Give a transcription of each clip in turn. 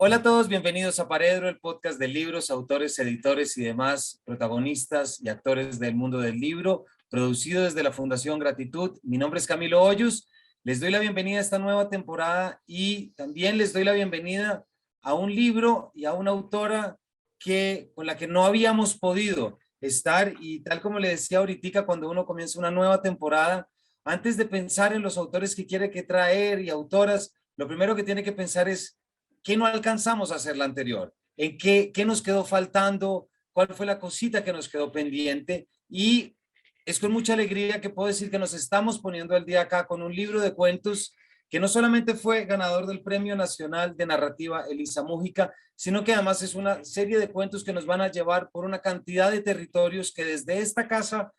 Hola a todos, bienvenidos a Paredro, el podcast de libros, autores, editores y demás protagonistas y actores del mundo del libro, producido desde la Fundación Gratitud. Mi nombre es Camilo Hoyos, les doy la bienvenida a esta nueva temporada y también les doy la bienvenida a un libro y a una autora con la que no habíamos podido estar, y tal como le decía ahorita, cuando uno comienza una nueva temporada, antes de pensar en los autores que quiere que traer y autoras, lo primero que tiene que pensar es ¿qué no alcanzamos a hacer la anterior? ¿En qué nos quedó faltando? ¿Cuál fue la cosita que nos quedó pendiente? Y es con mucha alegría que puedo decir que nos estamos poniendo al día acá con un libro de cuentos que no solamente fue ganador del Premio Nacional de Narrativa Elisa Mújica, sino que además es una serie de cuentos que nos van a llevar por una cantidad de territorios que desde esta casa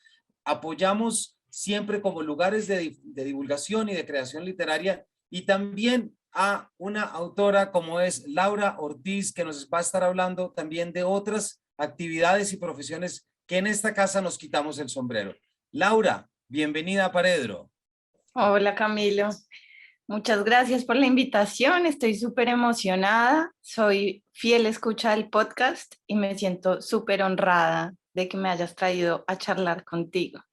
apoyamos siempre como lugares de divulgación y de creación literaria, y también a una autora como es Laura Ortiz, que nos va a estar hablando también de otras actividades y profesiones que en esta casa nos quitamos el sombrero. Laura, bienvenida a Paredro. Hola Camilo, muchas gracias por la invitación, estoy súper emocionada, soy fiel escucha del podcast y me siento súper honrada de que me hayas traído a charlar contigo.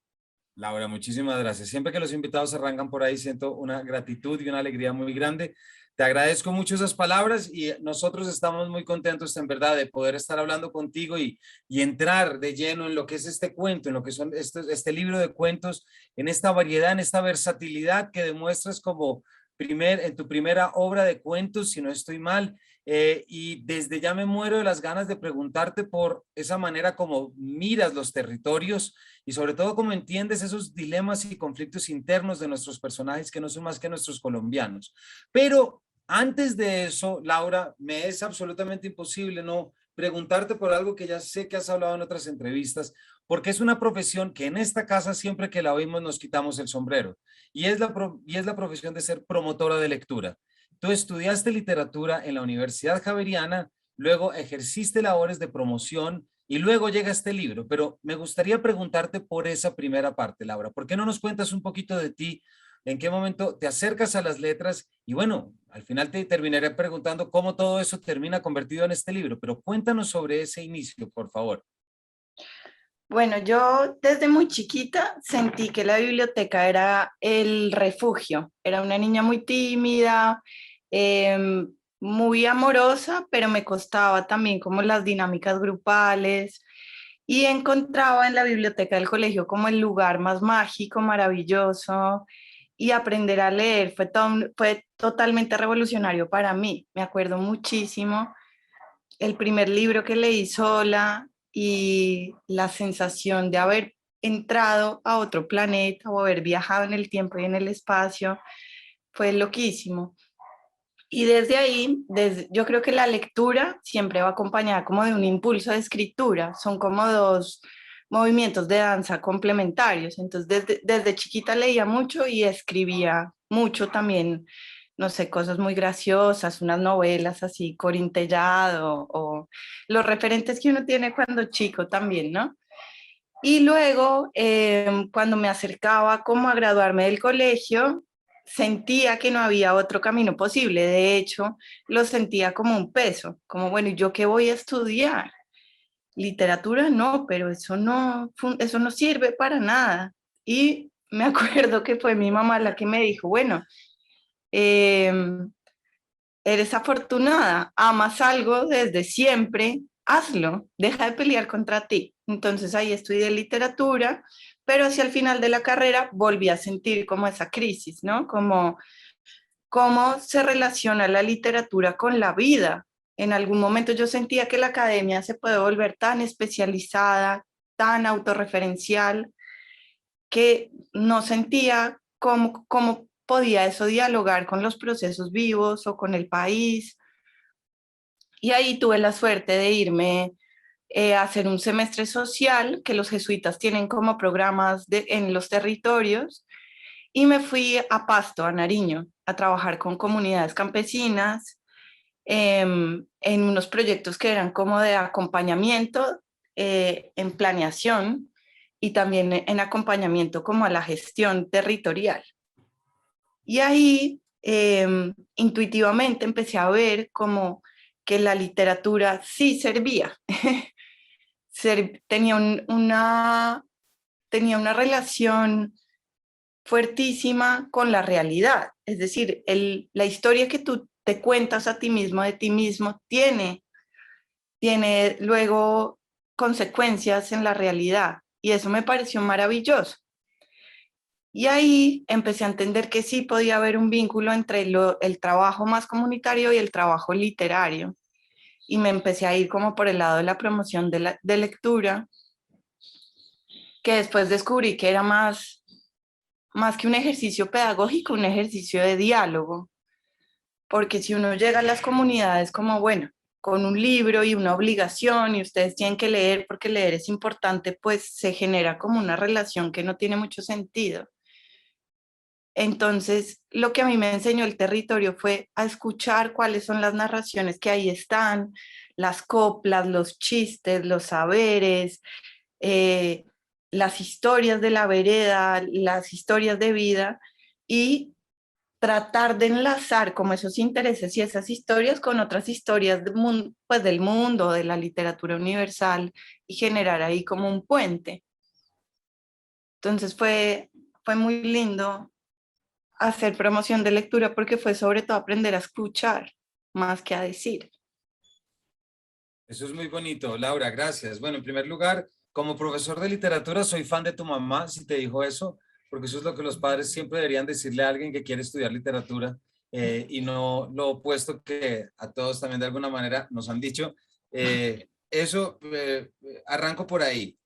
Laura, muchísimas gracias. Siempre que los invitados arrancan por ahí, siento una gratitud y una alegría muy grande. Te agradezco mucho esas palabras y nosotros estamos muy contentos, en verdad, de poder estar hablando contigo y entrar de lleno en lo que es este cuento, en lo que son este libro de cuentos, en esta variedad, en esta versatilidad que demuestras como en tu primera obra de cuentos, si no estoy mal. Y desde ya me muero de las ganas de preguntarte por esa manera como miras los territorios y sobre todo cómo entiendes esos dilemas y conflictos internos de nuestros personajes que no son más que nuestros colombianos. Pero antes de eso, Laura, me es absolutamente imposible no preguntarte por algo que ya sé que has hablado en otras entrevistas, porque es una profesión que en esta casa siempre que la oímos nos quitamos el sombrero, y es la profesión de ser promotora de lectura. Tú estudiaste literatura en la Universidad Javeriana, luego ejerciste labores de promoción y luego llega este libro, pero me gustaría preguntarte por esa primera parte, Laura. ¿Por qué no nos cuentas un poquito de ti? ¿En qué momento te acercas a las letras? Y bueno, al final te terminaré preguntando cómo todo eso termina convertido en este libro, pero cuéntanos sobre ese inicio, por favor. Bueno, yo desde muy chiquita sentí que la biblioteca era el refugio, era una niña muy tímida, muy amorosa, pero me costaba también como las dinámicas grupales. Y encontraba en la biblioteca del colegio como el lugar más mágico, maravilloso, y aprender a leer fue totalmente revolucionario para mí. Me acuerdo muchísimo el primer libro que leí sola y la sensación de haber entrado a otro planeta o haber viajado en el tiempo y en el espacio fue loquísimo. Y desde ahí, yo creo que la lectura siempre va acompañada como de un impulso de escritura, son como dos movimientos de danza complementarios. Entonces, desde chiquita leía mucho y escribía mucho también, no sé, cosas muy graciosas, unas novelas así, Corín Tellado, o los referentes que uno tiene cuando chico también, ¿no? Y luego, cuando me acercaba como a graduarme del colegio, sentía que no había otro camino posible. De hecho, lo sentía como un peso, como, bueno, ¿y yo qué voy a estudiar? Literatura no, pero eso no sirve para nada. Y me acuerdo que fue mi mamá la que me dijo, bueno, eh, eres afortunada, amas algo desde siempre, hazlo, deja de pelear contra ti. Entonces ahí estudié literatura, pero hacia el final de la carrera volví a sentir como esa crisis, ¿no? Como cómo se relaciona la literatura con la vida. En algún momento yo sentía que la academia se puede volver tan especializada, tan autorreferencial, que no sentía cómo podía eso dialogar con los procesos vivos o con el país. Y ahí tuve la suerte de irme a hacer un semestre social que los jesuitas tienen como programas en los territorios, y me fui a Pasto, a Nariño, a trabajar con comunidades campesinas en unos proyectos que eran como de acompañamiento en planeación y también en acompañamiento como a la gestión territorial. Y ahí intuitivamente empecé a ver como que la literatura sí servía. Tenía tenía una relación fuertísima con la realidad. Es decir, la historia que tú te cuentas a ti mismo, de ti mismo, tiene luego consecuencias en la realidad. Y eso me pareció maravilloso. Y ahí empecé a entender que sí podía haber un vínculo entre el trabajo más comunitario y el trabajo literario. Y me empecé a ir como por el lado de la promoción de lectura, que después descubrí que era más que un ejercicio pedagógico, un ejercicio de diálogo. Porque si uno llega a las comunidades como, bueno, con un libro y una obligación y ustedes tienen que leer porque leer es importante, pues se genera como una relación que no tiene mucho sentido. Entonces, lo que a mí me enseñó el territorio fue a escuchar cuáles son las narraciones que ahí están, las coplas, los chistes, los saberes, eh, las historias de la vereda, las historias de vida, y tratar de enlazar como esos intereses y esas historias con otras historias pues del mundo, de la literatura universal, y generar ahí como un puente. Entonces fue muy lindo hacer promoción de lectura porque fue sobre todo aprender a escuchar más que a decir. Eso es muy bonito, Laura, gracias. Bueno, en primer lugar, como profesor de literatura, soy fan de tu mamá, si te dijo eso, porque eso es lo que los padres siempre deberían decirle a alguien que quiere estudiar literatura, y no lo opuesto que a todos también de alguna manera nos han dicho. Eso, arranco por ahí.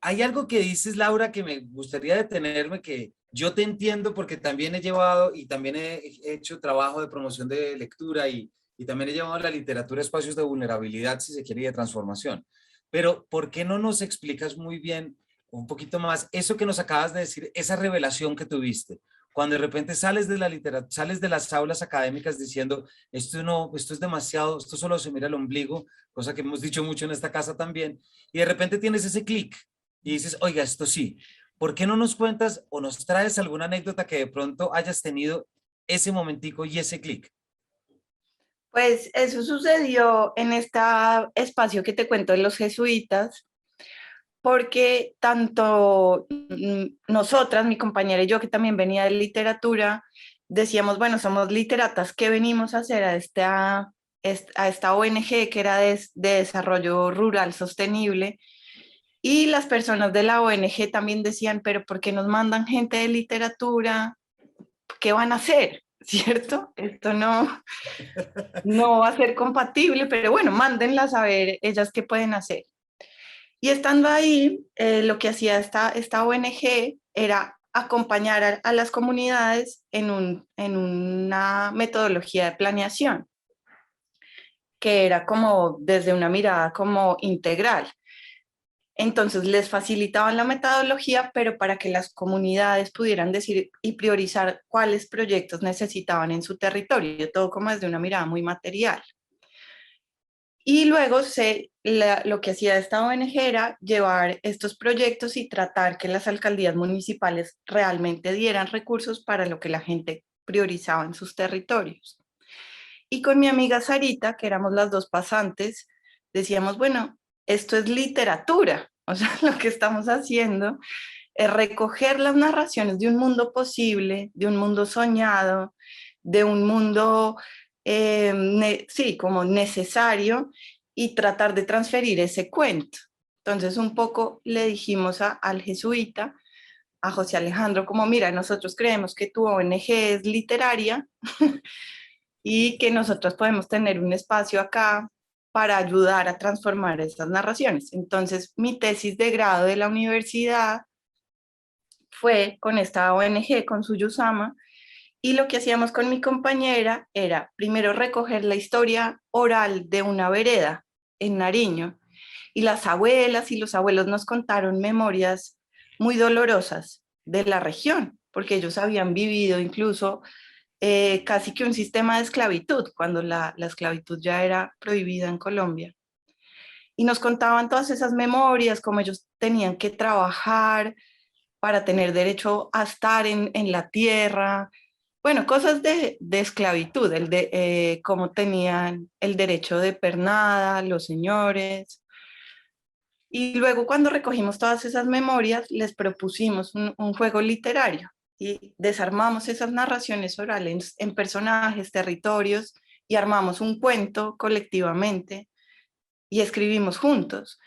Hay algo que dices, Laura, que me gustaría detenerme, que yo te entiendo porque también he llevado y también he hecho trabajo de promoción de lectura y también he llevado a la literatura a espacios de vulnerabilidad, si se quiere, y de transformación. Pero, ¿por qué no nos explicas muy bien, un poquito más, eso que nos acabas de decir, esa revelación que tuviste? Cuando de repente sales de la literatura, sales de las aulas académicas diciendo, esto no, esto es demasiado, esto solo se mira el ombligo, cosa que hemos dicho mucho en esta casa también, y de repente tienes ese clic y dices, oiga, esto sí. ¿Por qué no nos cuentas o nos traes alguna anécdota que de pronto hayas tenido ese momentico y ese clic? Pues eso sucedió en este espacio que te cuento de los jesuitas, porque tanto nosotras, mi compañera y yo, que también venía de literatura, decíamos, bueno, somos literatas, ¿qué venimos a hacer a esta ONG que era de desarrollo rural sostenible? Y las personas de la ONG también decían, pero ¿por qué nos mandan gente de literatura? ¿Qué van a hacer? ¿Cierto? Esto no va a ser compatible, pero bueno, mándenlas a ver ellas qué pueden hacer. Y estando ahí, lo que hacía esta ONG era acompañar a las comunidades en una metodología de planeación, que era como desde una mirada como integral. Entonces les facilitaban la metodología, pero para que las comunidades pudieran decir y priorizar cuáles proyectos necesitaban en su territorio, todo como desde una mirada muy material. Y luego lo que hacía esta ONG era llevar estos proyectos y tratar que las alcaldías municipales realmente dieran recursos para lo que la gente priorizaba en sus territorios. Y con mi amiga Sarita, que éramos las dos pasantes, decíamos, bueno, esto es literatura, o sea, lo que estamos haciendo es recoger las narraciones de un mundo posible, de un mundo soñado, de un mundo, sí, como necesario, y tratar de transferir ese cuento. Entonces, un poco le dijimos al jesuita, a José Alejandro, como, mira, nosotros creemos que tu ONG es literaria y que nosotros podemos tener un espacio acá para ayudar a transformar estas narraciones. Entonces, mi tesis de grado de la universidad fue con esta ONG, con Suyusama, y lo que hacíamos con mi compañera era primero recoger la historia oral de una vereda en Nariño, y las abuelas y los abuelos nos contaron memorias muy dolorosas de la región, porque ellos habían vivido incluso casi que un sistema de esclavitud, cuando la esclavitud ya era prohibida en Colombia. Y nos contaban todas esas memorias, cómo ellos tenían que trabajar para tener derecho a estar en la tierra, bueno, cosas de esclavitud, el de cómo tenían el derecho de pernada, los señores. Y luego cuando recogimos todas esas memorias, les propusimos un juego literario y desarmamos esas narraciones orales en personajes, territorios y armamos un cuento colectivamente y escribimos juntos.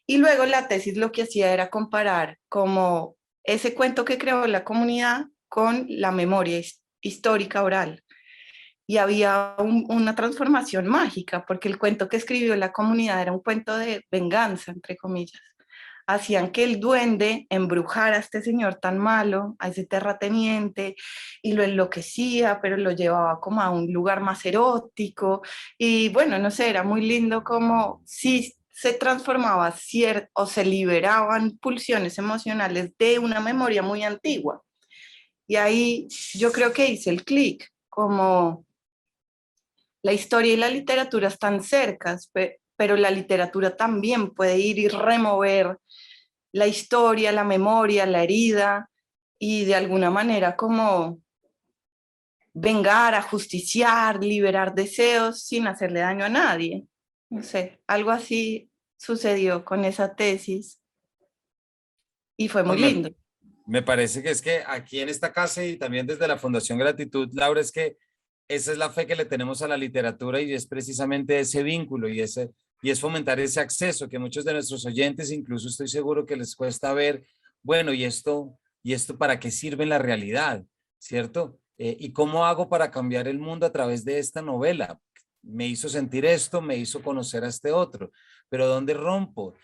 Y luego la tesis lo que hacía era comparar como ese cuento que creó la comunidad con la memoria histórica oral. Y había una transformación mágica, porque el cuento que escribió la comunidad era un cuento de venganza, entre comillas. Hacían que el duende embrujara a este señor tan malo, a ese terrateniente, y lo enloquecía, pero lo llevaba como a un lugar más erótico. Y bueno, no sé, era muy lindo como si se transformaba o se liberaban pulsiones emocionales de una memoria muy antigua. Y ahí yo creo que hice el clic, como la historia y la literatura están cercas, pero la literatura también puede ir y remover la historia, la memoria, la herida y de alguna manera como vengar, ajusticiar, liberar deseos sin hacerle daño a nadie. No sé, algo así sucedió con esa tesis y fue muy Pues me, lindo. me parece que es que aquí en esta casa y también desde la Fundación Gratitud, Laura, es que esa es la fe que le tenemos a la literatura y es precisamente ese vínculo y es fomentar ese acceso que muchos de nuestros oyentes, incluso estoy seguro que les cuesta ver, bueno, y esto para qué sirve en la realidad, ¿cierto? ¿Y cómo hago para cambiar el mundo a través de esta novela? Me hizo sentir esto, me hizo conocer a este otro, pero ¿dónde rompo?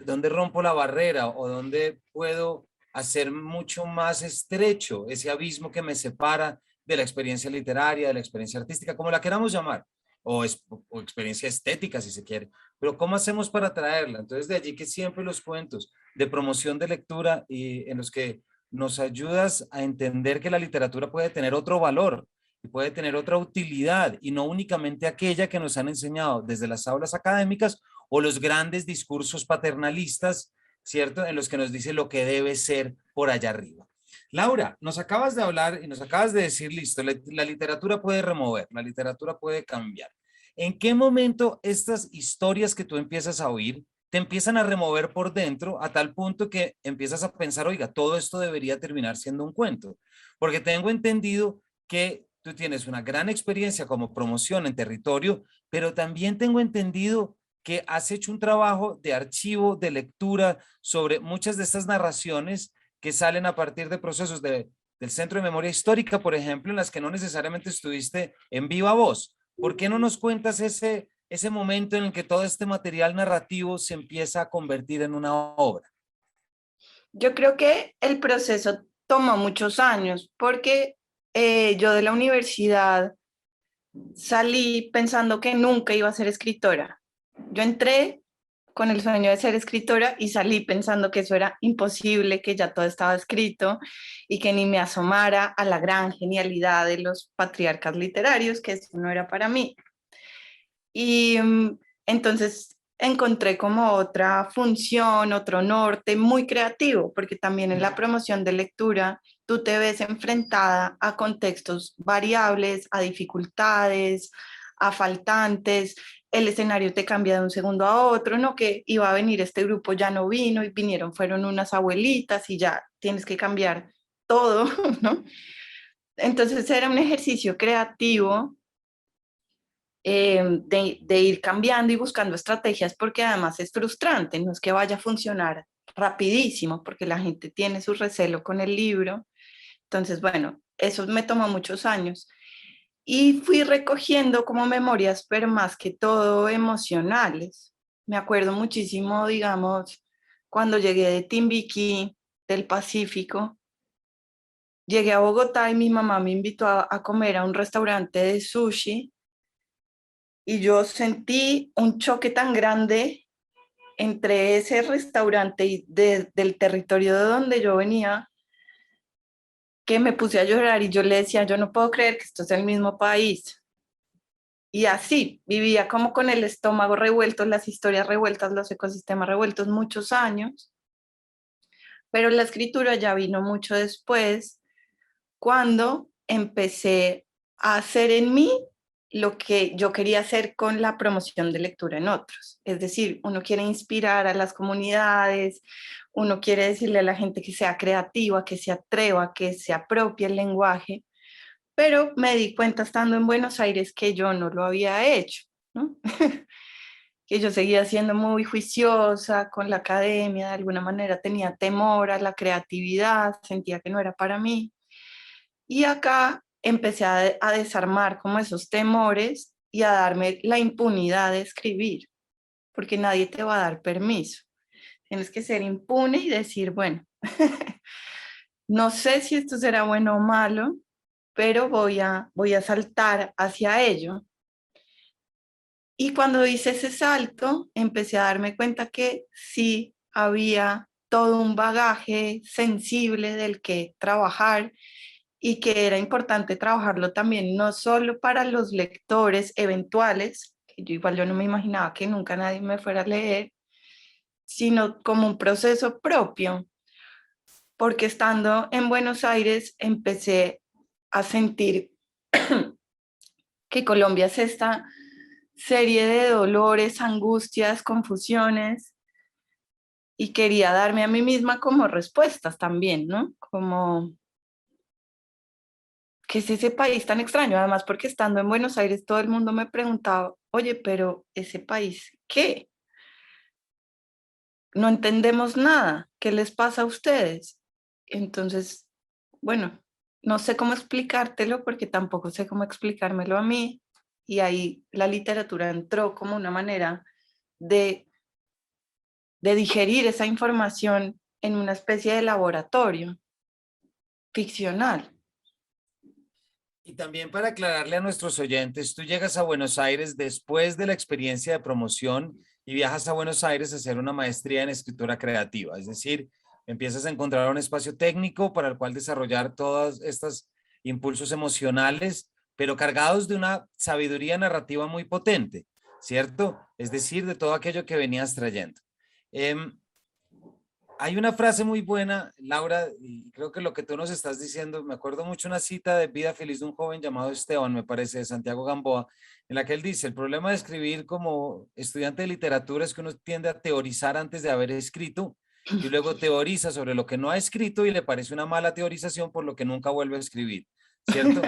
¿Dónde rompo la barrera o dónde puedo hacer mucho más estrecho ese abismo que me separa de la experiencia literaria, de la experiencia artística, como la queramos llamar, o experiencia estética si se quiere, pero ¿cómo hacemos para traerla? Entonces de allí que siempre los cuentos de promoción de lectura y en los que nos ayudas a entender que la literatura puede tener otro valor y puede tener otra utilidad y no únicamente aquella que nos han enseñado desde las aulas académicas o los grandes discursos paternalistas, ¿cierto? En los que nos dice lo que debe ser por allá arriba. Laura, nos acabas de hablar y nos acabas de decir, listo, la literatura puede remover, la literatura puede cambiar. ¿En qué momento estas historias que tú empiezas a oír te empiezan a remover por dentro a tal punto que empiezas a pensar, oiga, todo esto debería terminar siendo un cuento? Porque tengo entendido que tú tienes una gran experiencia como promoción en territorio, pero también tengo entendido que has hecho un trabajo de archivo, de lectura sobre muchas de estas narraciones que salen a partir de procesos del Centro de Memoria Histórica, por ejemplo, en las que no necesariamente estuviste en viva voz. ¿Por qué no nos cuentas ese momento en el que todo este material narrativo se empieza a convertir en una obra? Yo creo que el proceso tomó muchos años porque yo de la universidad salí pensando que nunca iba a ser escritora. Yo entré con el sueño de ser escritora y salí pensando que eso era imposible, que ya todo estaba escrito y que ni me asomara a la gran genialidad de los patriarcas literarios, que eso no era para mí. Y entonces encontré como otra función, otro norte muy creativo, porque también en la promoción de lectura tú te ves enfrentada a contextos variables, a dificultades, a faltantes, el escenario te cambia de un segundo a otro, no que iba a venir este grupo, ya no vino y vinieron, fueron unas abuelitas y ya tienes que cambiar todo, ¿no? Entonces era un ejercicio creativo de ir cambiando y buscando estrategias porque además es frustrante, no es que vaya a funcionar rapidísimo porque la gente tiene su recelo con el libro. Entonces, bueno, eso me tomó muchos años y fui recogiendo como memorias, pero más que todo emocionales. Me acuerdo muchísimo, digamos, cuando llegué de Timbiquí, del Pacífico, llegué a Bogotá y mi mamá me invitó a comer a un restaurante de sushi y yo sentí un choque tan grande entre ese restaurante y del territorio de donde yo venía que me puse a llorar y yo le decía, yo no puedo creer que esto sea el mismo país. Y así, vivía como con el estómago revuelto, las historias revueltas, los ecosistemas revueltos muchos años, pero la escritura ya vino mucho después, cuando empecé a hacer en mí lo que yo quería hacer con la promoción de lectura en otros. Es decir, uno quiere inspirar a las comunidades, uno quiere decirle a la gente que sea creativa, que se atreva, que se apropie el lenguaje, pero me di cuenta estando en Buenos Aires que yo no lo había hecho, ¿no? Que yo seguía siendo muy juiciosa con la academia, de alguna manera tenía temor a la creatividad, sentía que no era para mí. Y acá empecé a desarmar como esos temores y a darme la impunidad de escribir, porque nadie te va a dar permiso. Tienes que ser impune y decir, bueno, no sé si esto será bueno o malo, pero voy a saltar hacia ello. Y cuando hice ese salto, empecé a darme cuenta que sí había todo un bagaje sensible del que trabajar y que era importante trabajarlo también, no solo para los lectores eventuales, que yo no me imaginaba que nunca nadie me fuera a leer, sino como un proceso propio, porque estando en Buenos Aires empecé a sentir que Colombia es esta serie de dolores, angustias, confusiones, y quería darme a mí misma como respuestas también, ¿no? Como, ¿qué es ese país tan extraño? Además, porque estando en Buenos Aires todo el mundo me preguntaba, oye, pero ese país, ¿qué? No entendemos nada, ¿qué les pasa a ustedes? Entonces, bueno, no sé cómo explicártelo porque tampoco sé cómo explicármelo a mí, y ahí la literatura entró como una manera de digerir esa información en una especie de laboratorio ficcional. Y también para aclararle a nuestros oyentes, tú llegas a Buenos Aires después de la experiencia de promoción y viajas a Buenos Aires a hacer una maestría en escritura creativa, es decir, empiezas a encontrar un espacio técnico para el cual desarrollar todos estos impulsos emocionales, pero cargados de una sabiduría narrativa muy potente, ¿cierto? Es decir, de todo aquello que venías trayendo. Hay una frase muy buena, Laura, y creo que lo que tú nos estás diciendo, me acuerdo mucho una cita de Vida Feliz de un joven llamado Esteban, me parece, de Santiago Gamboa, en la que él dice, el problema de escribir como estudiante de literatura es que uno tiende a teorizar antes de haber escrito y luego teoriza sobre lo que no ha escrito y le parece una mala teorización por lo que nunca vuelve a escribir, ¿cierto?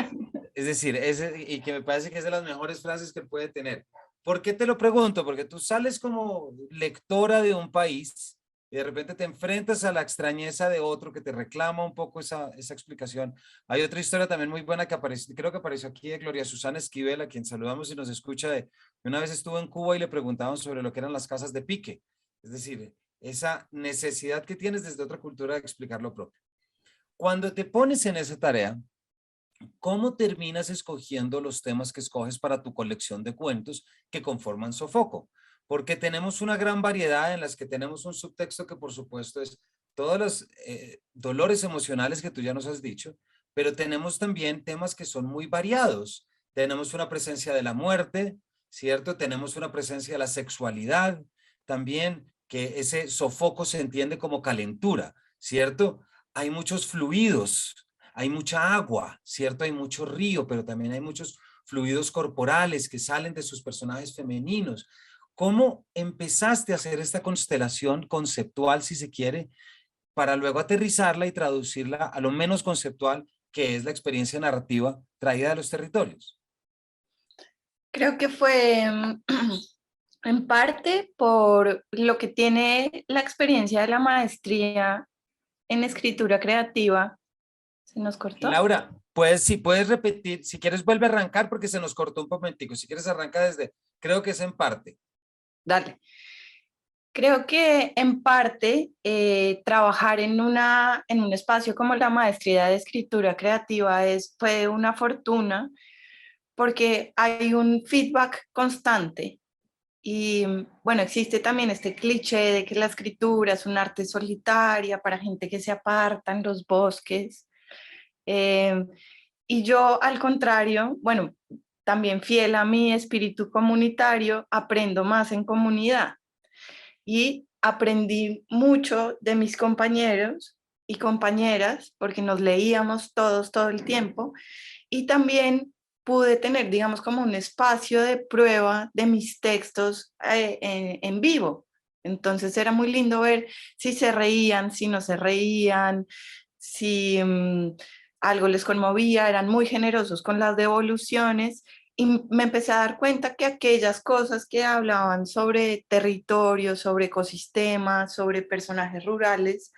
Es decir, y que me parece que es de las mejores frases que puede tener. ¿Por qué te lo pregunto? Porque tú sales como lectora de un país y de repente te enfrentas a la extrañeza de otro que te reclama un poco esa explicación. Hay otra historia también muy buena que apareció, creo que apareció aquí de Gloria Susana Esquivel, a quien saludamos y nos escucha, de una vez estuvo en Cuba y le preguntaban sobre lo que eran las casas de pique, es decir, esa necesidad que tienes desde otra cultura de explicar lo propio. Cuando te pones en esa tarea, ¿cómo terminas escogiendo los temas que escoges para tu colección de cuentos que conforman Sofoco? Porque tenemos una gran variedad en las que tenemos un subtexto que por supuesto es todos los dolores emocionales que tú ya nos has dicho, pero tenemos también temas que son muy variados. Tenemos una presencia de la muerte, ¿cierto? Tenemos una presencia de la sexualidad, también que ese sofoco se entiende como calentura, ¿cierto? Hay muchos fluidos, hay mucha agua, ¿cierto? Hay mucho río, pero también hay muchos fluidos corporales que salen de sus personajes femeninos. ¿Cómo empezaste a hacer esta constelación conceptual, si se quiere, para luego aterrizarla y traducirla a lo menos conceptual, que es la experiencia narrativa traída de los territorios? Creo que fue en parte por lo que tiene la experiencia de la maestría en escritura creativa. ¿Se nos cortó? Laura, pues si puedes repetir, si quieres vuelve a arrancar porque se nos cortó un momentico, si quieres arranca desde, creo que es en parte. Dale. Creo que en parte trabajar en un espacio como la maestría de escritura creativa fue una fortuna porque hay un feedback constante y bueno, existe también este cliché de que la escritura es un arte solitaria para gente que se aparta en los bosques. Eh, y yo, al contrario, bueno, también fiel a mi espíritu comunitario, aprendo más en comunidad y aprendí mucho de mis compañeros y compañeras, porque nos leíamos todos todo el tiempo, y también pude tener, digamos, como un espacio de prueba de mis textos en vivo. Entonces era muy lindo ver si se reían, si no se reían, si algo les conmovía, eran muy generosos con las devoluciones y me empecé a dar cuenta que aquellas cosas que hablaban sobre territorio, sobre ecosistemas, sobre personajes rurales,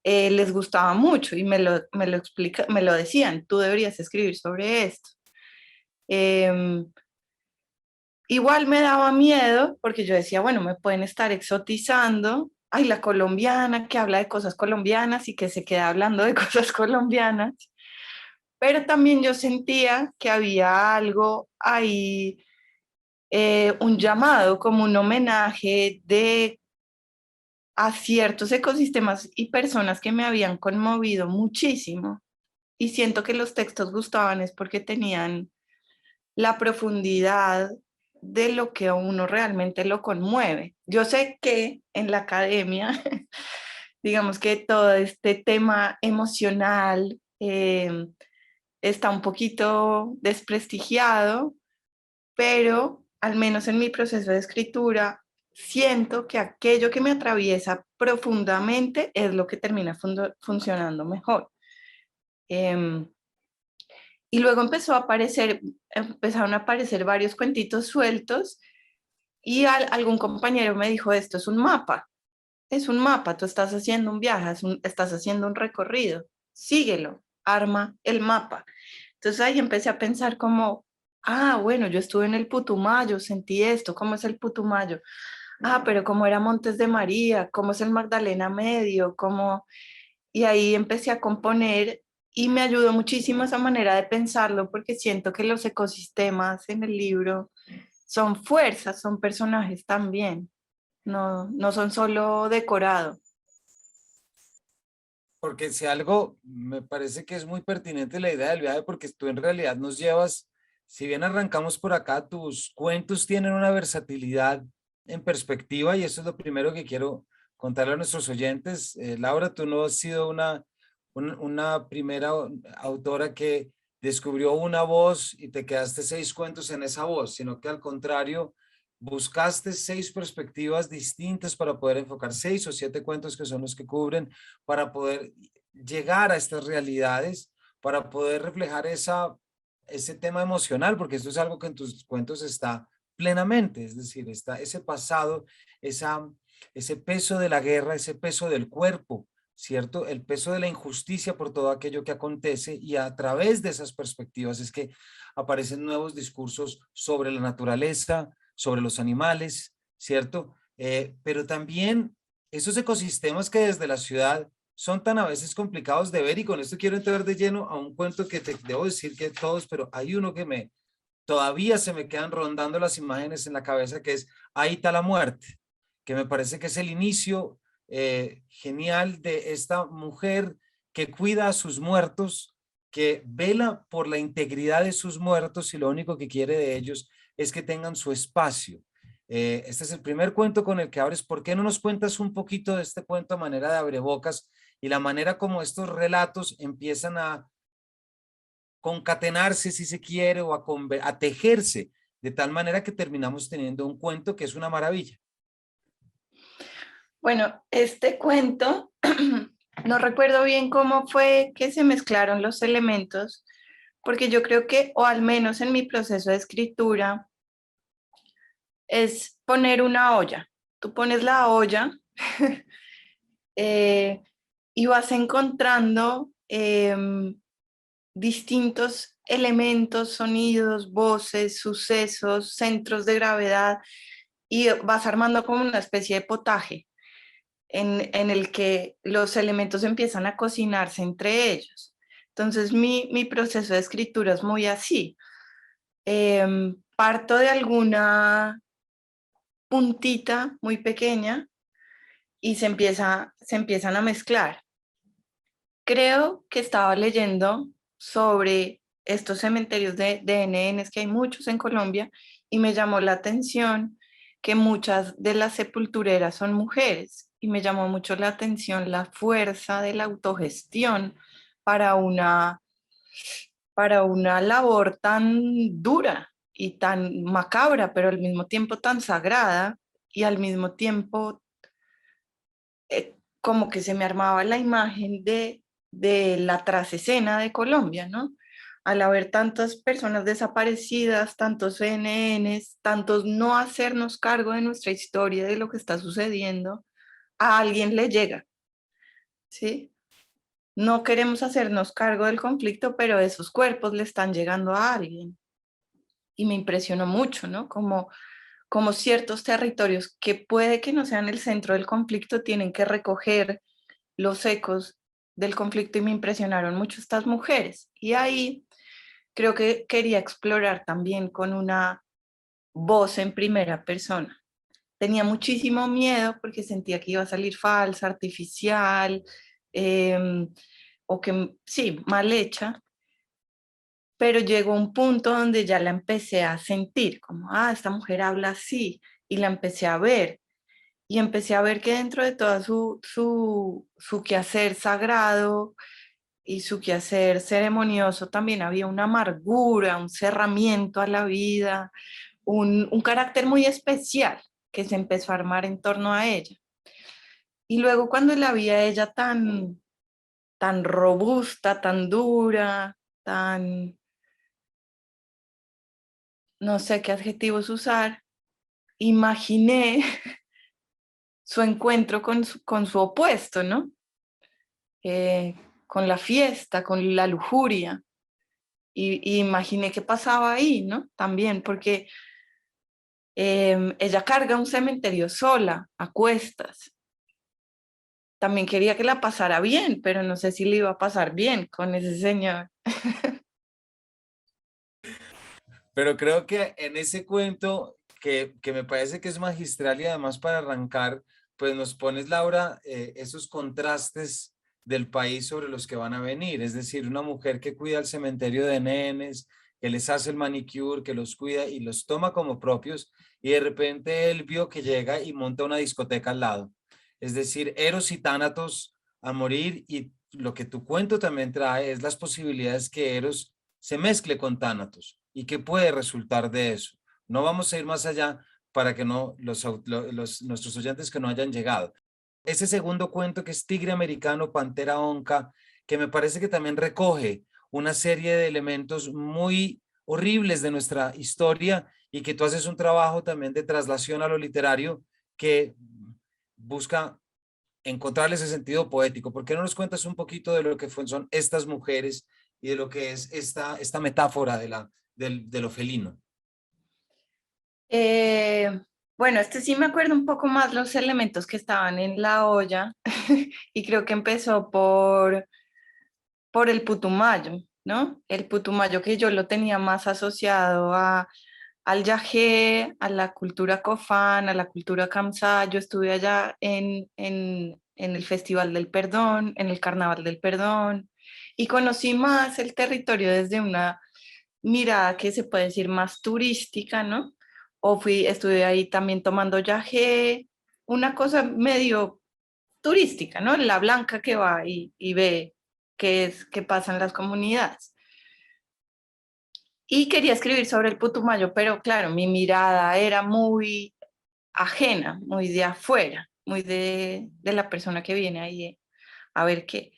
les gustaba mucho y me lo decían, tú deberías escribir sobre esto. Eh, Igual me daba miedo porque yo decía, bueno, me pueden estar exotizando. Ay, la colombiana que habla de cosas colombianas y que se queda hablando de cosas colombianas. Pero también yo sentía que había algo ahí, un llamado, como un homenaje a ciertos ecosistemas y personas que me habían conmovido muchísimo. Y siento que los textos gustaban es porque tenían la profundidad de lo que a uno realmente lo conmueve. Yo sé que en la academia, digamos que todo este tema emocional está un poquito desprestigiado, pero al menos en mi proceso de escritura, siento que aquello que me atraviesa profundamente es lo que termina funcionando mejor. Eh, y luego empezaron a aparecer varios cuentitos sueltos y algún compañero me dijo, esto es un mapa, tú estás haciendo un viaje, estás haciendo un recorrido, síguelo, arma el mapa. Entonces ahí empecé a pensar como, ah, bueno, yo estuve en el Putumayo, sentí esto, ¿cómo es el Putumayo? Ah, pero ¿cómo era Montes de María? ¿Cómo es el Magdalena Medio? ¿Cómo? Y ahí empecé a componer y me ayudó muchísimo esa manera de pensarlo porque siento que los ecosistemas en el libro son fuerzas, son personajes también, no son solo decorado. Porque si algo, me parece que es muy pertinente la idea del viaje, porque tú en realidad nos llevas, si bien arrancamos por acá, tus cuentos tienen una versatilidad en perspectiva y eso es lo primero que quiero contarle a nuestros oyentes. Laura, tú no has sido una primera autora que descubrió una voz y te quedaste 6 cuentos en esa voz, sino que al contrario, buscaste 6 perspectivas distintas para poder enfocar 6 o 7 cuentos que son los que cubren para poder llegar a estas realidades, para poder reflejar ese tema emocional, porque esto es algo que en tus cuentos está plenamente, es decir, está ese pasado, ese peso de la guerra, ese peso del cuerpo, ¿cierto? El peso de la injusticia por todo aquello que acontece y a través de esas perspectivas es que aparecen nuevos discursos sobre la naturaleza, sobre los animales, ¿cierto? Pero también esos ecosistemas que desde la ciudad son tan a veces complicados de ver y con esto quiero entrar de lleno a un cuento que te debo decir que todos, pero hay uno que todavía se me quedan rondando las imágenes en la cabeza que es Ahí está la muerte, que me parece que es el inicio genial de esta mujer que cuida a sus muertos, que vela por la integridad de sus muertos y lo único que quiere de ellos es que tengan su espacio. Este es el primer cuento con el que abres. ¿Por qué no nos cuentas un poquito de este cuento a manera de abrebocas y la manera como estos relatos empiezan a concatenarse, si se quiere, o a tejerse, de tal manera que terminamos teniendo un cuento que es una maravilla? Bueno, este cuento, no recuerdo bien cómo fue que se mezclaron los elementos, porque yo creo que, o al menos en mi proceso de escritura, es poner una olla. Tú pones la olla eh, y vas encontrando distintos elementos, sonidos, voces, sucesos, centros de gravedad y vas armando como una especie de potaje en el que los elementos empiezan a cocinarse entre ellos. Entonces mi proceso de escritura es muy así. Parto de alguna puntita muy pequeña y se empiezan a mezclar. Creo que estaba leyendo sobre estos cementerios de NNs, que hay muchos en Colombia, y me llamó la atención que muchas de las sepultureras son mujeres y me llamó mucho la atención la fuerza de la autogestión para una, para una labor tan dura y tan macabra, pero al mismo tiempo tan sagrada y al mismo tiempo como que se me armaba la imagen de la trasescena de Colombia, ¿no? Al haber tantas personas desaparecidas, tantos CNNs, tantos no hacernos cargo de nuestra historia, de lo que está sucediendo, a alguien le llega, ¿sí? No queremos hacernos cargo del conflicto, pero esos cuerpos le están llegando a alguien. Y me impresionó mucho, ¿no? Como ciertos territorios que puede que no sean el centro del conflicto tienen que recoger los ecos del conflicto y me impresionaron mucho estas mujeres. Y ahí creo que quería explorar también con una voz en primera persona. Tenía muchísimo miedo porque sentía que iba a salir falsa, artificial, eh, o que sí, mal hecha, pero llegó un punto donde ya la empecé a sentir, como, esta mujer habla así, y la empecé a ver, y empecé a ver que dentro de todo su quehacer sagrado y su quehacer ceremonioso también había una amargura, un cerramiento a la vida, un carácter muy especial que se empezó a armar en torno a ella. Y luego cuando la vi a ella tan robusta, tan dura, tan, no sé qué adjetivos usar, imaginé su encuentro con su opuesto, ¿no? Eh, con la fiesta, con la lujuria. Y imaginé qué pasaba ahí, ¿no? También, porque ella carga un cementerio sola, a cuestas. También quería que la pasara bien, pero no sé si le iba a pasar bien con ese señor. Pero creo que en ese cuento, que me parece que es magistral y además para arrancar, pues nos pones, Laura, esos contrastes del país sobre los que van a venir. Es decir, una mujer que cuida el cementerio de nenes, que les hace el manicure, que los cuida y los toma como propios, y de repente él vio que llega y monta una discoteca al lado. Es decir, Eros y Tánatos a morir, y lo que tu cuento también trae es las posibilidades que Eros se mezcle con Tánatos y qué puede resultar de eso. No vamos a ir más allá para que no nuestros oyentes que no hayan llegado. Ese segundo cuento que es Tigre Americano, Pantera Onca, que me parece que también recoge una serie de elementos muy horribles de nuestra historia y que tú haces un trabajo también de traslación a lo literario que busca encontrar ese sentido poético. ¿Por qué no nos cuentas un poquito de lo que son estas mujeres y de lo que es esta metáfora de lo felino? Eh, bueno, sí me acuerdo un poco más los elementos que estaban en la olla y creo que empezó por el putumayo, ¿no? El putumayo que yo lo tenía más asociado al yagé, a la cultura cofán, a la cultura kamsá. Yo estuve allá en el Festival del Perdón, en el Carnaval del Perdón, y conocí más el territorio desde una mirada que se puede decir más turística, ¿no? Estuve ahí también tomando yagé, una cosa medio turística, ¿no? La blanca que va y ve qué pasa en las comunidades. Y quería escribir sobre el Putumayo, pero claro, mi mirada era muy ajena, muy de afuera, muy de la persona que viene ahí a ver qué.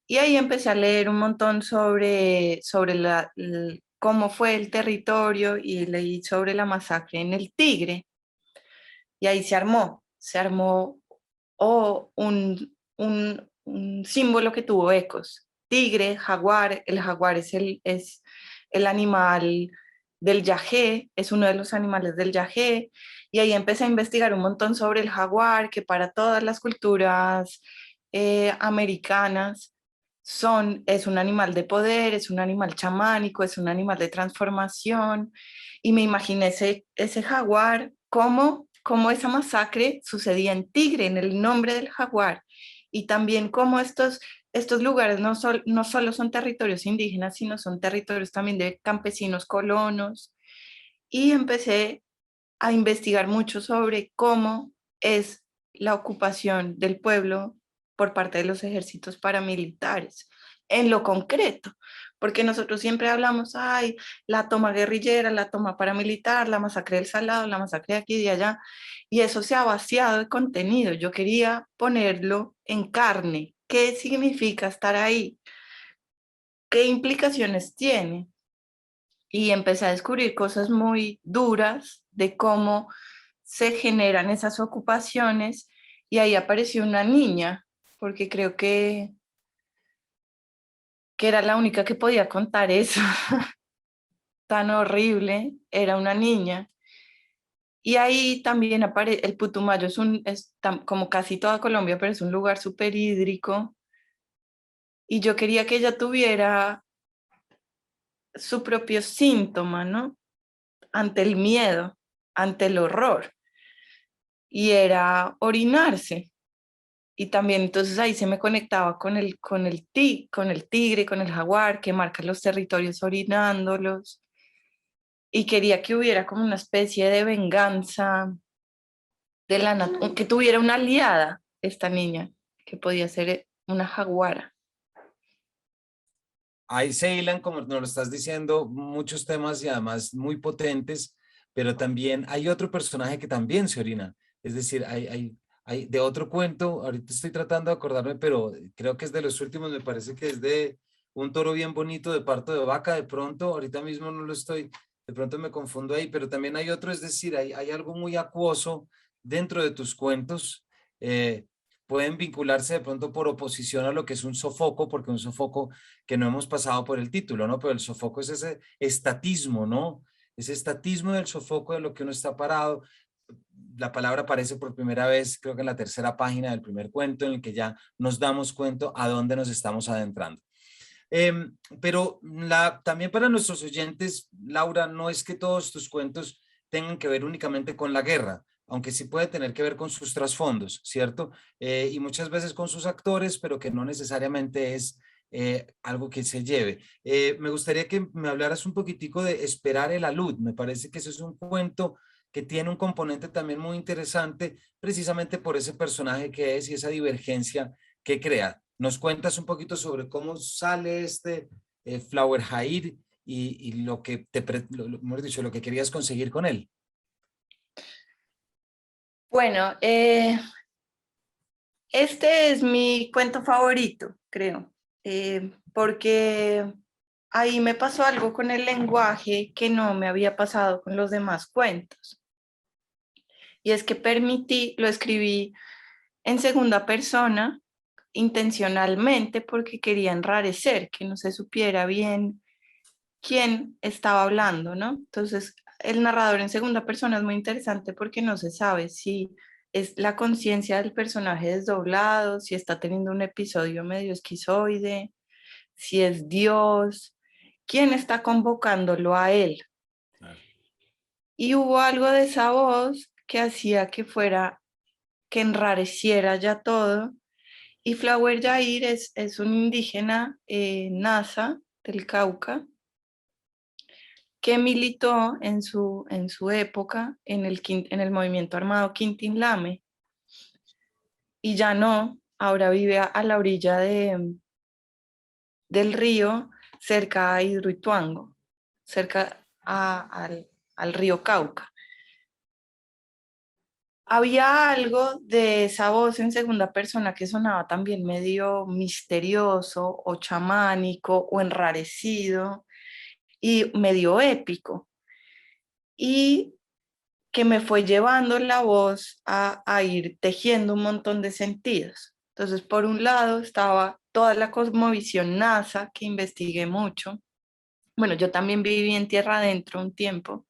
Y ahí empecé a leer un montón sobre cómo fue el territorio y leí sobre la masacre en el Tigre. Y ahí se armó un símbolo que tuvo ecos. Tigre, jaguar, el jaguar es el animal del yagé, es uno de los animales del yagé, y ahí empecé a investigar un montón sobre el jaguar, que para todas las culturas americanas es un animal de poder, es un animal chamánico, es un animal de transformación, y me imaginé ese jaguar cómo esa masacre sucedía en Tigre, en el nombre del jaguar, y también cómo estos lugares no solo son territorios indígenas, sino son territorios también de campesinos colonos. Y empecé a investigar mucho sobre cómo es la ocupación del pueblo por parte de los ejércitos paramilitares, en lo concreto, porque nosotros siempre hablamos, ay, la toma guerrillera, la toma paramilitar, la masacre del Salado, la masacre de aquí y de allá, y eso se ha vaciado de contenido. Yo quería ponerlo en carne. ¿Qué significa estar ahí? ¿Qué implicaciones tiene? Y empecé a descubrir cosas muy duras de cómo se generan esas ocupaciones, y ahí apareció una niña, porque creo que era la única que podía contar eso tan horrible, era una niña. Y ahí también aparece, el Putumayo como casi toda Colombia, pero es un lugar súper hídrico, y yo quería que ella tuviera su propio síntoma, ¿no? Ante el miedo, ante el horror, y era orinarse. Y también entonces ahí se me conectaba con el tigre, con el jaguar, que marca los territorios orinándolos. Y quería que hubiera como una especie de venganza que tuviera una aliada esta niña, que podía ser una jaguara. Ahí se hilan, como nos lo estás diciendo, muchos temas y además muy potentes, pero también hay otro personaje que también se orina. Es decir, hay de otro cuento, ahorita estoy tratando de acordarme, pero creo que es de los últimos, me parece que es de un toro bien bonito de parto de vaca, de pronto, ahorita mismo no lo estoy, de pronto me confundo ahí, pero también hay otro, es decir, hay algo muy acuoso dentro de tus cuentos. Pueden vincularse de pronto por oposición a lo que es un sofoco, porque un sofoco que no hemos pasado por el título, ¿no? Pero el sofoco es ese estatismo, ¿no? Ese estatismo del sofoco de lo que uno está parado. La palabra aparece por primera vez, creo que en la tercera página del primer cuento, en el que ya nos damos cuenta a dónde nos estamos adentrando. Pero también para nuestros oyentes, Laura, no es que todos tus cuentos tengan que ver únicamente con la guerra, aunque sí puede tener que ver con sus trasfondos, ¿cierto? Y muchas veces con sus actores, pero que no necesariamente es algo que se lleve. Me gustaría que me hablaras un poquitico de Esperar el alud. Me parece que ese es un cuento que tiene un componente también muy interesante, precisamente por ese personaje que es y esa divergencia que crea. ¿Nos cuentas un poquito sobre cómo sale este Flower Jair y lo que hemos dicho, lo que querías conseguir con él? Bueno, este es mi cuento favorito, creo, porque ahí me pasó algo con el lenguaje que no me había pasado con los demás cuentos. Y es que lo escribí en segunda persona intencionalmente porque quería enrarecer, que no se supiera bien quién estaba hablando, ¿no? Entonces, el narrador en segunda persona es muy interesante porque no se sabe si es la conciencia del personaje desdoblado, si está teniendo un episodio medio esquizoide, si es Dios, quién está convocándolo a él. Claro. Y hubo algo de esa voz que hacía que enrareciera ya todo. Y Flower Jair es un indígena nasa del Cauca que militó en su época en el movimiento armado Quintín Lame, y ya no, ahora vive a la orilla del río, cerca a Hidroituango, al río Cauca. Había algo de esa voz en segunda persona que sonaba también medio misterioso o chamánico o enrarecido y medio épico, y que me fue llevando la voz a ir tejiendo un montón de sentidos. Entonces, por un lado estaba toda la cosmovisión NASA, que investigué mucho. Bueno, yo también viví en tierra adentro un tiempo,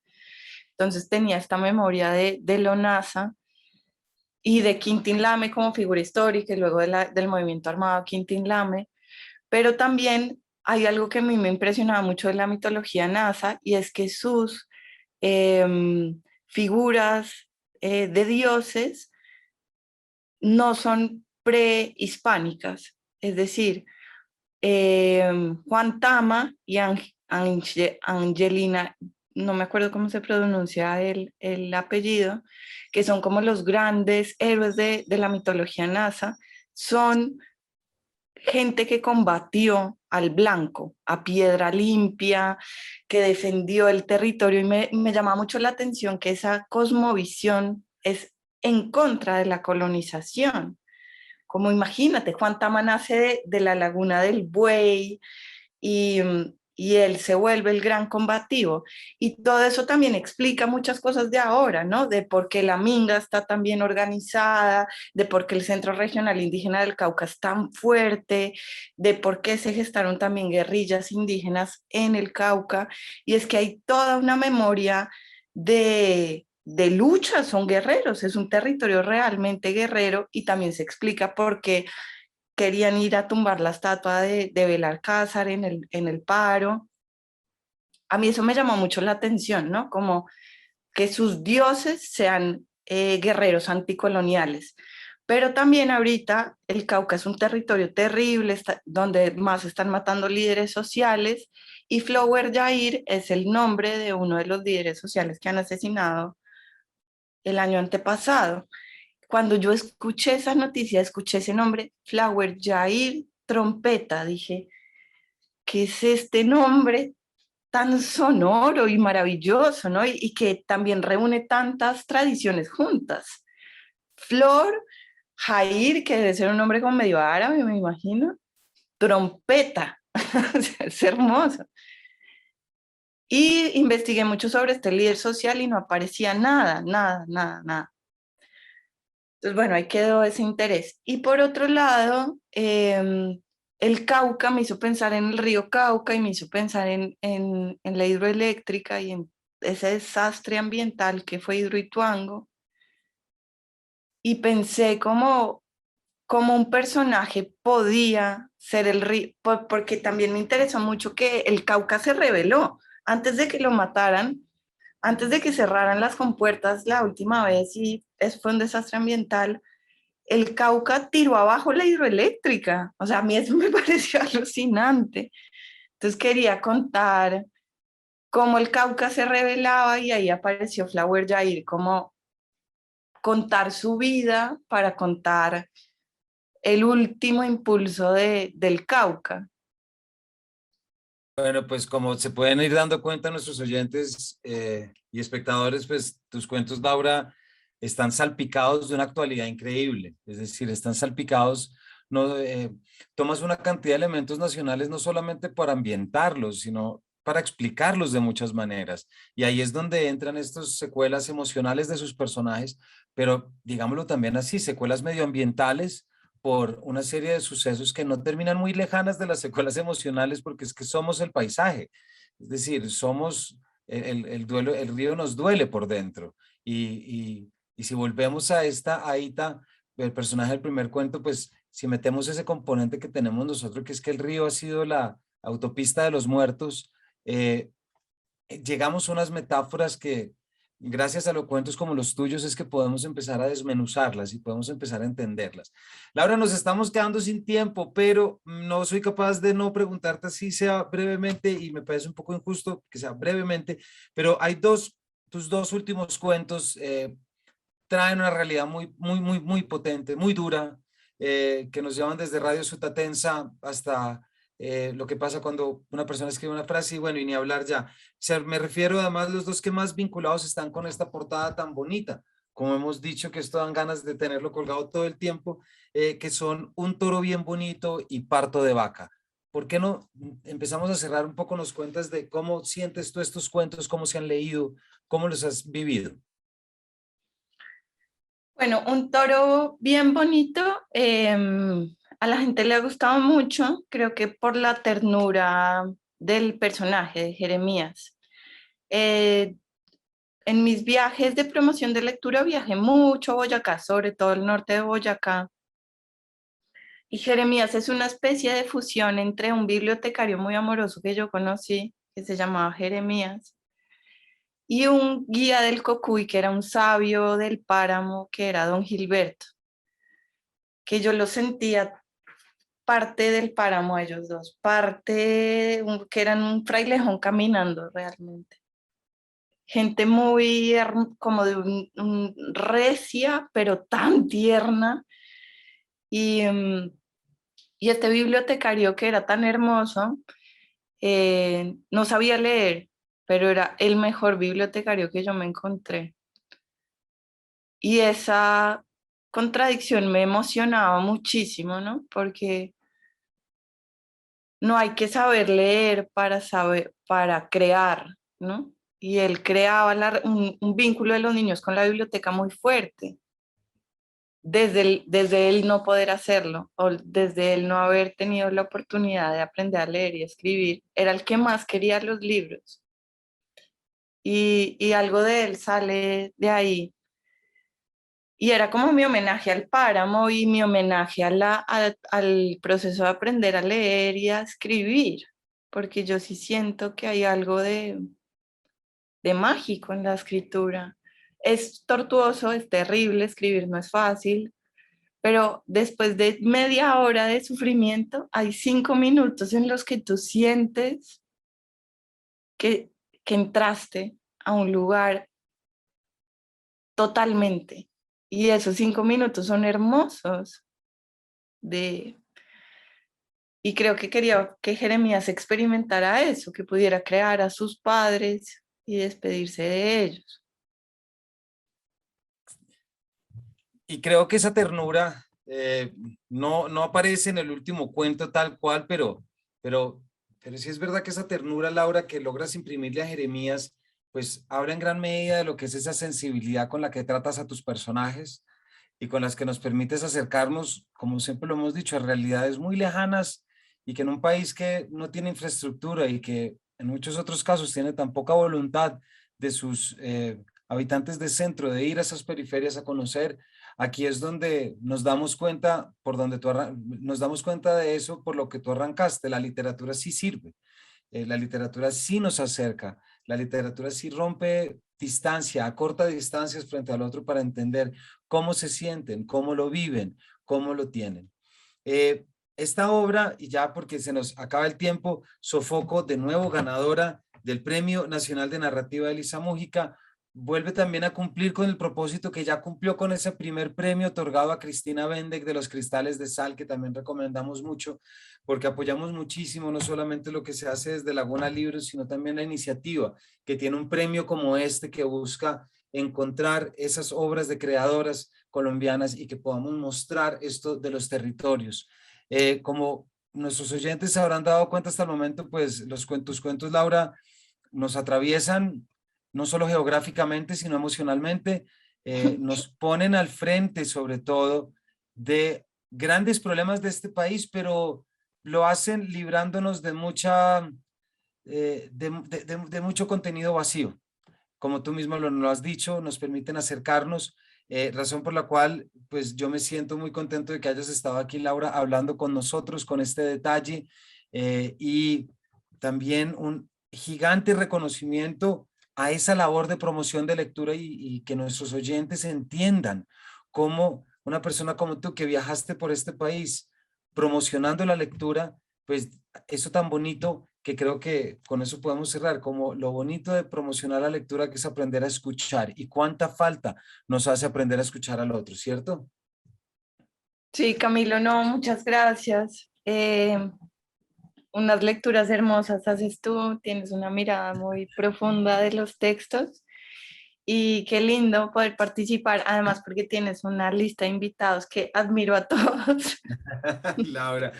entonces tenía esta memoria de lo NASA y de Quintín Lame como figura histórica y luego del movimiento armado Quintín Lame, pero también hay algo que a mí me impresionaba mucho de la mitología NASA, y es que sus figuras de dioses no son prehispánicas, es decir, Juan Tama y Angelina no me acuerdo cómo se pronuncia el apellido, que son como los grandes héroes de la mitología nasa, son gente que combatió al blanco, a piedra limpia, que defendió el territorio y me llama mucho la atención que esa cosmovisión es en contra de la colonización. Como imagínate, Juan Tamá nace de la laguna del Buey, y él se vuelve el gran combativo. Y todo eso también explica muchas cosas de ahora, ¿no? De por qué la Minga está tan bien organizada, de por qué el Centro Regional Indígena del Cauca es tan fuerte, de por qué se gestaron también guerrillas indígenas en el Cauca. Y es que hay toda una memoria de lucha, son guerreros, es un territorio realmente guerrero y también se explica por qué querían ir a tumbar la estatua de Belalcázar en el Paro. A mí eso me llamó mucho la atención, ¿no? Como que sus dioses sean guerreros anticoloniales. Pero también ahorita el Cauca es un territorio terrible, donde más están matando líderes sociales, y Flower Jair es el nombre de uno de los líderes sociales que han asesinado el año antepasado. Cuando yo escuché esa noticia, escuché ese nombre, Flower Jair Trompeta, dije, ¿qué es este nombre tan sonoro y maravilloso, ¿no? Y que también reúne tantas tradiciones juntas. Flor, Jair, que debe ser un nombre como medio árabe, me imagino. Trompeta, es hermoso. Y investigué mucho sobre este líder social y no aparecía nada, nada, nada, nada. Entonces, bueno, ahí quedó ese interés. Y por otro lado, el Cauca me hizo pensar en el río Cauca y me hizo pensar en la hidroeléctrica y en ese desastre ambiental que fue Hidroituango. Y pensé como un personaje podía ser el río, porque también me interesó mucho que el Cauca se rebeló antes de que lo mataran, antes de que cerraran las compuertas la última vez y eso fue un desastre ambiental. El Cauca tiró abajo la hidroeléctrica. O sea, a mí eso me pareció alucinante. Entonces quería contar cómo el Cauca se rebelaba y ahí apareció Flower Jair, como contar su vida para contar el último impulso del Cauca. Bueno, pues como se pueden ir dando cuenta nuestros oyentes y espectadores, pues tus cuentos, Laura, están salpicados de una actualidad increíble. Es decir, están salpicados, no, tomas una cantidad de elementos nacionales no solamente para ambientarlos, sino para explicarlos de muchas maneras. Y ahí es donde entran estas secuelas emocionales de sus personajes, pero digámoslo también así, secuelas medioambientales por una serie de sucesos que no terminan muy lejanas de las secuelas emocionales, porque es que somos el paisaje, es decir, somos el duelo, el río nos duele por dentro. Y si volvemos a esta Aita, el personaje del primer cuento, pues si metemos ese componente que tenemos nosotros, que es que el río ha sido la autopista de los muertos, eh, llegamos a unas metáforas que gracias a los cuentos como los tuyos es que podemos empezar a desmenuzarlas y podemos empezar a entenderlas. Laura, nos estamos quedando sin tiempo, pero no soy capaz de no preguntarte así sea brevemente y me parece un poco injusto que sea brevemente, pero hay tus dos últimos cuentos traen una realidad muy potente, muy dura, que nos llevan desde Radio Sutatensa hasta lo que pasa cuando una persona escribe una frase y bueno, y ni hablar ya. O sea, me refiero además los dos que más vinculados están con esta portada tan bonita, como hemos dicho que esto dan ganas de tenerlo colgado todo el tiempo, que son Un toro bien bonito y Parto de vaca. ¿Por qué no empezamos a cerrar un poco nos cuentas de cómo sientes tú estos cuentos, cómo se han leído, cómo los has vivido? Bueno, un toro bien bonito. A la gente le ha gustado mucho, creo que por la ternura del personaje de Jeremías. Eh, en mis viajes de promoción de lectura viajé mucho a Boyacá, sobre todo el norte de Boyacá. Y Jeremías es una especie de fusión entre un bibliotecario muy amoroso que yo conocí, que se llamaba Jeremías, y un guía del Cocuy, que era un sabio del páramo, que era don Gilberto, que yo lo sentía parte del páramo ellos dos, parte, que eran un frailejón caminando realmente. gente muy como de recia, pero tan tierna. Y, y este bibliotecario que era tan hermoso, no sabía leer, pero era el mejor bibliotecario que yo me encontré. Y esa contradicción me emocionaba muchísimo, ¿no? Porque no hay que saber leer para crear, ¿no? Y él creaba un vínculo de los niños con la biblioteca muy fuerte, desde él no poder hacerlo, o desde él no haber tenido la oportunidad de aprender a leer y escribir, era el que más quería los libros. Y algo de él sale de ahí. Y era como mi homenaje al páramo y mi homenaje al proceso de aprender a leer y a escribir, porque yo sí siento que hay algo de mágico en la escritura. Es tortuoso, es terrible, escribir no es fácil, pero después de media hora de sufrimiento, hay 5 minutos en los que tú sientes que, que entraste a un lugar totalmente. Y esos 5 minutos son hermosos. De, y creo que quería que Jeremías experimentara eso, que pudiera crear a sus padres y despedirse de ellos. Y creo que esa ternura no aparece en el último cuento tal cual, pero, pero sí es verdad que esa ternura, Laura, que logras imprimirle a Jeremías, pues habla en gran medida de lo que es esa sensibilidad con la que tratas a tus personajes y con las que nos permites acercarnos, como siempre lo hemos dicho, a realidades muy lejanas y que en un país que no tiene infraestructura y que en muchos otros casos tiene tan poca voluntad de sus habitantes de centro de ir a esas periferias a conocer. Aquí es donde nos damos cuenta, por donde nos damos cuenta de eso, por lo que tú arrancaste. La literatura sí sirve, la literatura sí nos acerca, la literatura sí rompe distancia, acorta distancias frente al otro para entender cómo se sienten, cómo lo viven, cómo lo tienen. Esta obra, y ya porque se nos acaba el tiempo, Sofoco, de nuevo ganadora del Premio Nacional de Narrativa de Elisa Mújica, vuelve también a cumplir con el propósito que ya cumplió con ese primer premio otorgado a Cristina Bendek de los Cristales de Sal, que también recomendamos mucho, porque apoyamos muchísimo no solamente lo que se hace desde Laguna Libros, sino también la iniciativa que tiene un premio como este que busca encontrar esas obras de creadoras colombianas y que podamos mostrar esto de los territorios. Como nuestros oyentes se habrán dado cuenta hasta el momento, pues los cuentos, Laura, nos atraviesan no solo geográficamente, sino emocionalmente, nos ponen al frente sobre todo de grandes problemas de este país, pero lo hacen librándonos de de mucho contenido vacío. Como tú mismo lo has dicho, nos permiten acercarnos, razón por la cual pues yo me siento muy contento de que hayas estado aquí, Laura, hablando con nosotros con este detalle y también un gigante reconocimiento a esa labor de promoción de lectura y que nuestros oyentes entiendan cómo una persona como tú que viajaste por este país promocionando la lectura, pues eso tan bonito que creo que con eso podemos cerrar, como lo bonito de promocionar la lectura que es aprender a escuchar y cuánta falta nos hace aprender a escuchar al otro, ¿cierto? Sí, Camilo, no, muchas gracias. Unas lecturas hermosas haces tú, tienes una mirada muy profunda de los textos y qué lindo poder participar, además porque tienes una lista de invitados que admiro a todos. Laura,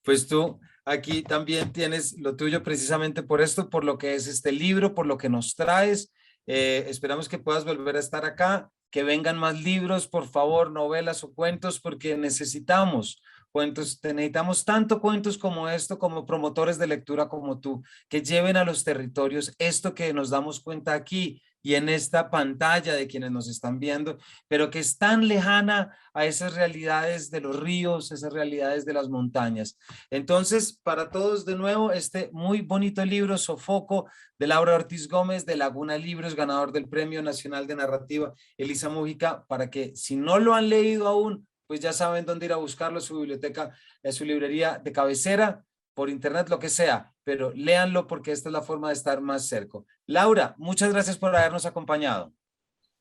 pues tú aquí también tienes lo tuyo precisamente por esto, por lo que es este libro, por lo que nos traes. Esperamos que puedas volver a estar acá, que vengan más libros, por favor, novelas o cuentos, porque necesitamos cuentos, necesitamos tanto cuentos como esto, como promotores de lectura como tú, que lleven a los territorios esto que nos damos cuenta aquí y en esta pantalla de quienes nos están viendo, pero que es tan lejana a esas realidades de los ríos, esas realidades de las montañas. Entonces, para todos de nuevo, este muy bonito libro, Sofoco, de Laura Ortiz Gómez, de Laguna Libros, ganador del Premio Nacional de Narrativa Elisa Mújica, para que si no lo han leído aún, pues ya saben dónde ir a buscarlo, su biblioteca, su librería de cabecera, por internet, lo que sea, pero léanlo porque esta es la forma de estar más cerca. Laura, muchas gracias por habernos acompañado.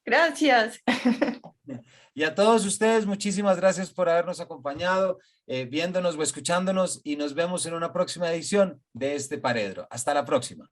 Gracias. Y a todos ustedes, muchísimas gracias por habernos acompañado, viéndonos o escuchándonos, y nos vemos en una próxima edición de este Paredro. Hasta la próxima.